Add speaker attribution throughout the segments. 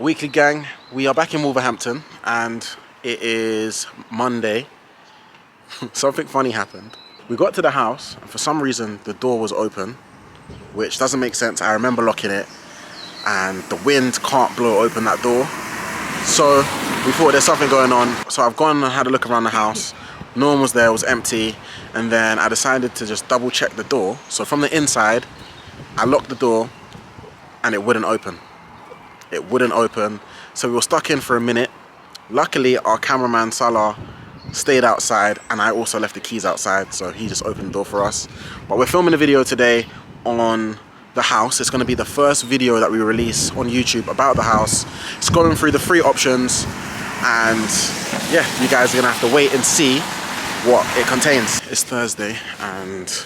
Speaker 1: Weekly gang, we are back in Wolverhampton and it is Monday. Something funny happened. We got to the house and for some reason the door was open, which doesn't make sense. I remember locking it and the wind can't blow open that door. So we thought there's something going on. So I've gone and had a look around the house. No one was there, it was empty. And then I decided to just double check the door. So from the inside, I locked the door and it wouldn't open. It wouldn't open. So we were stuck in for a minute. Luckily, our cameraman Salah stayed outside and I also left the keys outside. So he just opened the door for us. But we're filming a video today on the house. It's going to be the first video that we release on YouTube about the house. It's going through the free options and yeah, you guys are going to have to wait and see what it contains. It's Thursday and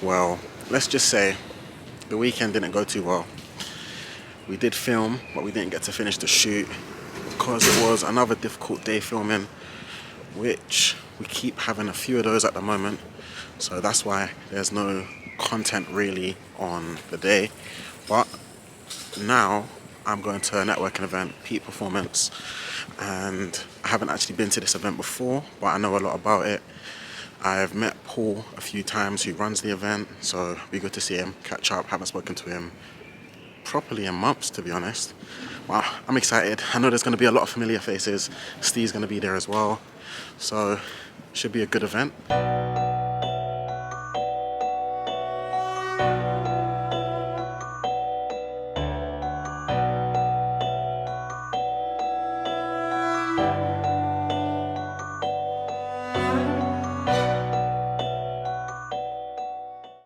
Speaker 1: well, let's just say the weekend didn't go too well. We did film, but we didn't get to finish the shoot because it was another difficult day filming, which we keep having a few of those at the moment. So that's why there's no content really on the day. But now I'm going to a networking event, Peak Performance, and I haven't actually been to this event before, but I know a lot about it. I've met Paul a few times who runs the event, so it'd be good to see him, catch up. Haven't spoken to him properly in months, to be honest. Wow, I'm excited. I know there's going to be a lot of familiar faces. Steve's going to be there as well, so it should be a good event.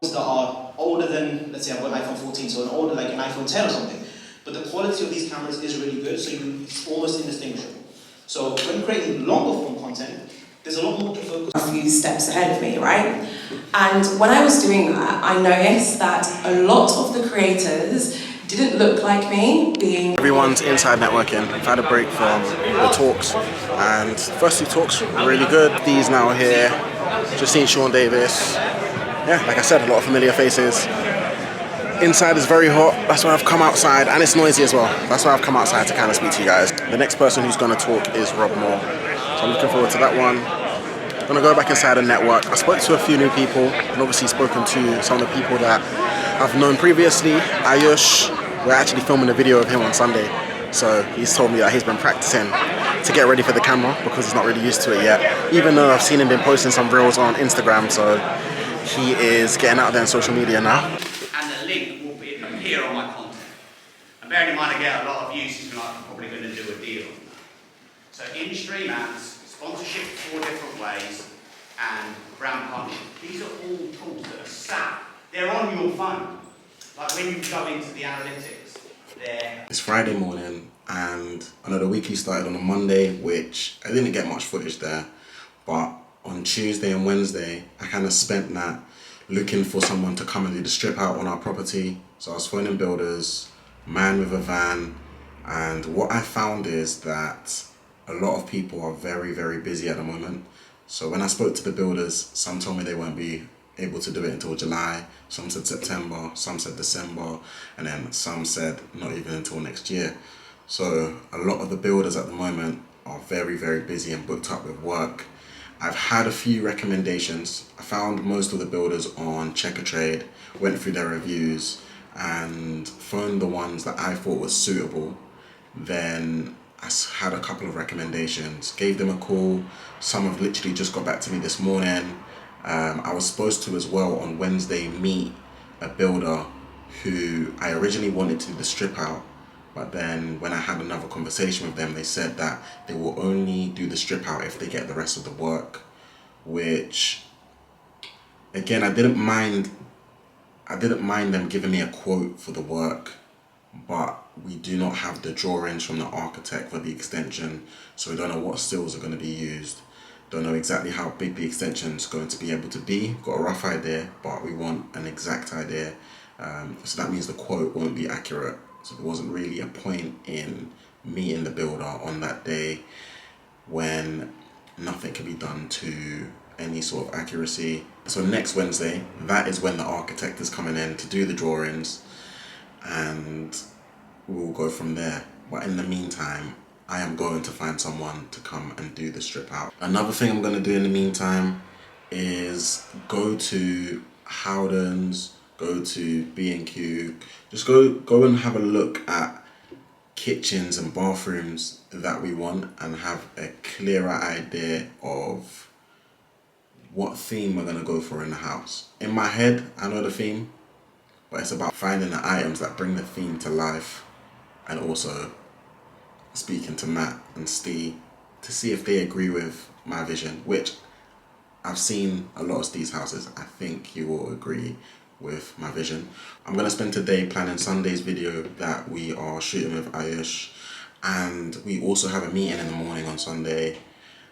Speaker 2: That are older than, let's say I've got an iPhone 14, so an older like an iPhone 10 or something. But the quality of these cameras is really good, so it's almost indistinguishable. So when creating longer form content, there's a lot more to focus on.
Speaker 3: A few steps ahead of me, right? And when I was doing that, I noticed that a lot of the creators didn't look like me, being...
Speaker 1: Everyone's inside networking. I've had a break from the talks, and the first two talks were really good. These now here, just seeing Sean Davis. Yeah, like I said, a lot of familiar faces. Inside is very hot, that's why I've come outside, and it's noisy as well. That's why I've come outside to kind of speak to you guys. The next person who's going to talk is Rob Moore, so I'm looking forward to that one. I'm going to go back inside and network. I spoke to a few new people, and obviously spoken to some of the people that I've known previously. Ayush, we're actually filming a video of him on Sunday, so he's told me that he's been practicing to get ready for the camera because he's not really used to it yet, even though I've seen him been posting some reels on Instagram, so he is getting out there on social media now.
Speaker 4: And the link will appear on my content. And bearing in mind I get a lot of views, it's like I'm probably going to do a deal on that. So in-stream ads, sponsorship 4 different ways, and brand partnership. These are all tools that are sat. They're on your phone. Like when you go into the analytics, they're...
Speaker 1: It's Friday morning and I know the weekly started on a Monday, which I didn't get much footage there, but on Tuesday and Wednesday, I kind of spent that looking for someone to come and do the strip out on our property. So I was phoning builders, man with a van, and what I found is that a lot of people are very, very busy at the moment. So when I spoke to the builders, some told me they won't be able to do it until July, some said September, some said December, and then some said not even until next year. So a lot of the builders at the moment are very, very busy and booked up with work. I've had a few recommendations. I found most of the builders on Checkatrade, went through their reviews and phoned the ones that I thought was suitable. Then I had a couple of recommendations, gave them a call. Some have literally just got back to me this morning. I was supposed to as well on Wednesday meet a builder who I originally wanted to do the strip out, but then when I had another conversation with them, they said that they will only do the strip out if they get the rest of the work, which again, I didn't mind them giving me a quote for the work, but we do not have the drawings from the architect for the extension, so we don't know what stills are going to be used. Don't know exactly how big the extension is going to be able to be. Got a rough idea, but we want an exact idea. So that means the quote won't be accurate. So there wasn't really a point in meeting the builder on that day when nothing can be done to any sort of accuracy. So next Wednesday, that is when the architect is coming in to do the drawings, and we'll go from there. But in the meantime, I am going to find someone to come and do the strip out. Another thing I'm going to do in the meantime is go to Howdens, go to B&Q, just go and have a look at kitchens and bathrooms that we want and have a clearer idea of what theme we're going to go for in the house. In my head, I know the theme, but it's about finding the items that bring the theme to life, and also speaking to Matt and Steve to see if they agree with my vision, which I've seen a lot of Steve's houses. I think you will agree with my vision. I'm going to spend today planning Sunday's video that we are shooting with Ayush, and we also have a meeting in the morning on Sunday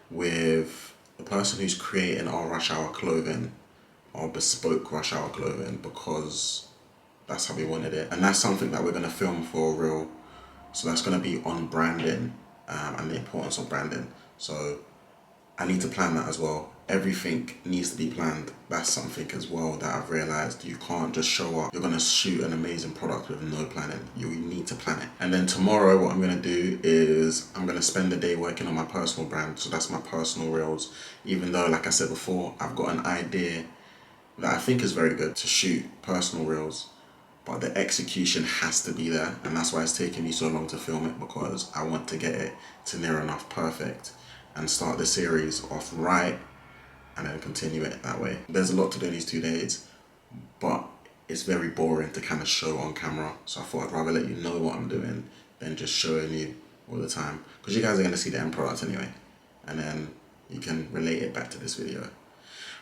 Speaker 1: with the person who's creating our rush hour clothing, our bespoke rush hour clothing, because that's how we wanted it, and that's something that we're going to film for real. So that's going to be on branding and the importance of branding. So I need to plan that as well. Everything needs to be planned. That's something as well that I've realized. You can't just show up. You're going to shoot an amazing product with no planning. You need to plan it. And then tomorrow what I'm going to do is I'm going to spend the day working on my personal brand. So that's my personal reels. Even though, like I said before, I've got an idea that I think is very good to shoot personal reels, but the execution has to be there, and that's why it's taking me so long to film it, because I want to get it to near enough perfect and start the series off right and then continue it that way. There's a lot to do in these 2 days, but it's very boring to kind of show on camera, so I thought I'd rather let you know what I'm doing than just showing you all the time, because you guys are going to see the end product anyway, and then you can relate it back to this video.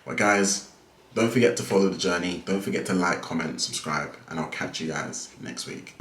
Speaker 1: But guys, don't forget to follow the journey. Don't forget to like, comment, subscribe, and I'll catch you guys next week.